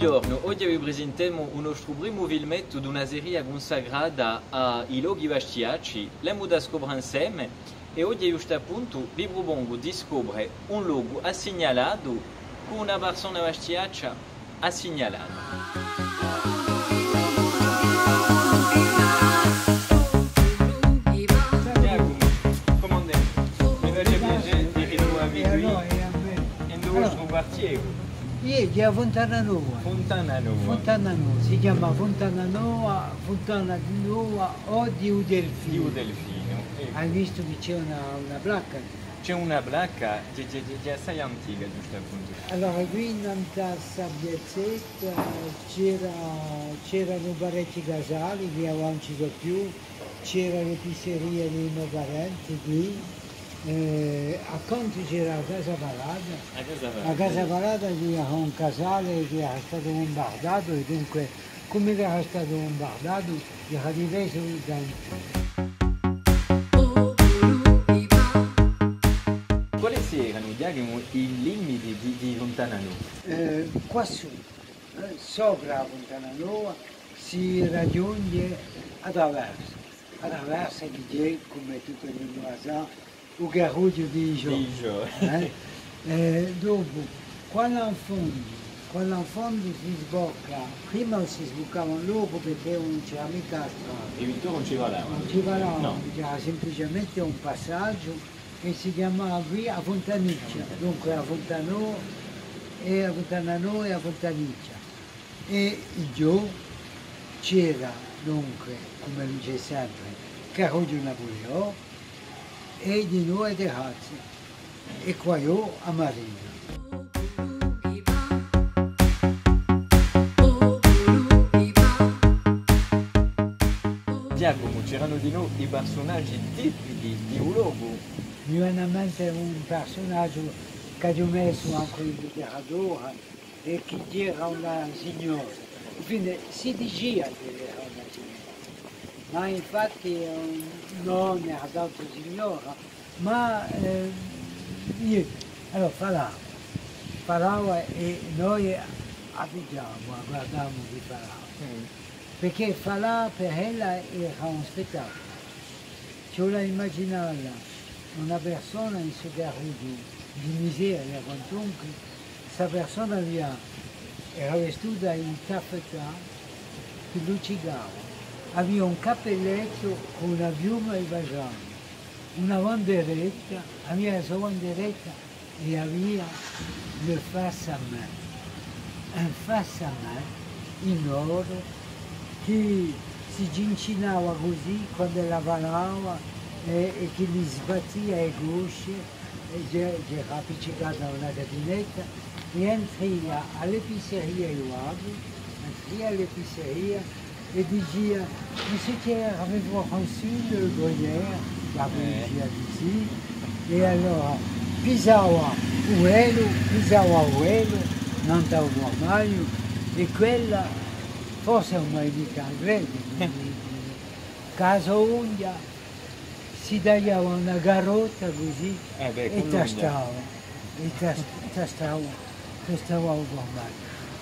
Buongiorno, oggi vi presentiamo un nostro primo filmetto di una serie consacrata ai luoghi vastiaci, l'abbiamo da scoprire insieme e oggi giusto appunto vi propongo di scoprire un luogo assegnalato con una persona vastiaccia assegnalata. È a Fontana Nuova. Fontana Nuova. Fontana Nuova, si chiama Fontana Nuova, Fontana di Nuova o di Udelfino. Di Delfino. Hai visto che c'è una placca? C'è una placca di assai antica, giusto appunto. Allora, qui in questa piazzetta c'erano parecchi casali, che non ci sono più, c'era le pizzerie dei miei parenti qui. Accanto c'era la Casa Parata. La Casa Parata era un casale che era stato bombardato e dunque come era stato bombardato era diviso in tanti. Quali erano i limiti di Fontana Nuova? Qua su, sopra Fontana Nuova si raggiunge attraverso che c'è come tutte le nuove o garruglio di Gio. Dopo, quando in fondo si sbocca, prima si sboccavano loro perché non c'era mica la strada. E tu non ci va là? Non ci va là, no. c'era semplicemente un passaggio che si chiamava qui a Fontaniccia, dunque a Fontana e a Fontaniccia. E giù c'era dunque, come dice sempre, Carroggio Napoleone, e di noi terrazze e qua io a Marina. Giacomo, c'erano di noi i personaggi tipici di un luogo. Mi viene in mente un personaggio che ho messo anche in letteratura e che era una signora. Quindi si diceva che era una signora. Ma infatti non era tanto signora, ma io, allora parlava e noi abitiamo, guardavamo di parlare, perché parlare per ella era un spettacolo. Ce la immaginava una persona in suo garruglio di miseria, quantunque, questa persona era vestita in taffetà che luccicava. Aveva un cappelletto con una piuma e baciano, una banderetta, aveva la sua banderetta e aveva le face à main, un face à main in oro che si gincinava così quando la parlava e che gli sbattia le gusce, era appiccicata a una catinetta e entrava alle pizzerie e diceva, monsieur Thiers, avez-vous reçu le Gruyère? La polizia di sì. E allora pisava uelo, non stava mai, e quella, forse non mai mica inglese, caso unghia, si tagliava una garotta così e tastava ormai.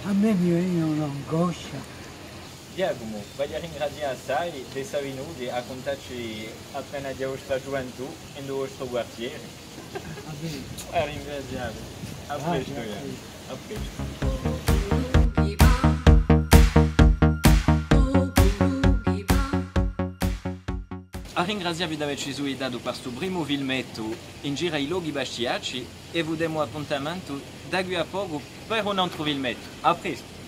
A me mi veniva un'angoscia. Giacomo, voglio ringraziare assai di essere venuti a raccontarci appena di vostra gioventù e del vostro quartiere. A ringraziare. A presto, a presto. A ringraziarvi di averci seguito per questo primo filmetto in giro ai luoghi vastiaci e vi diamo appuntamento da qui a poco per un altro filmetto. A presto!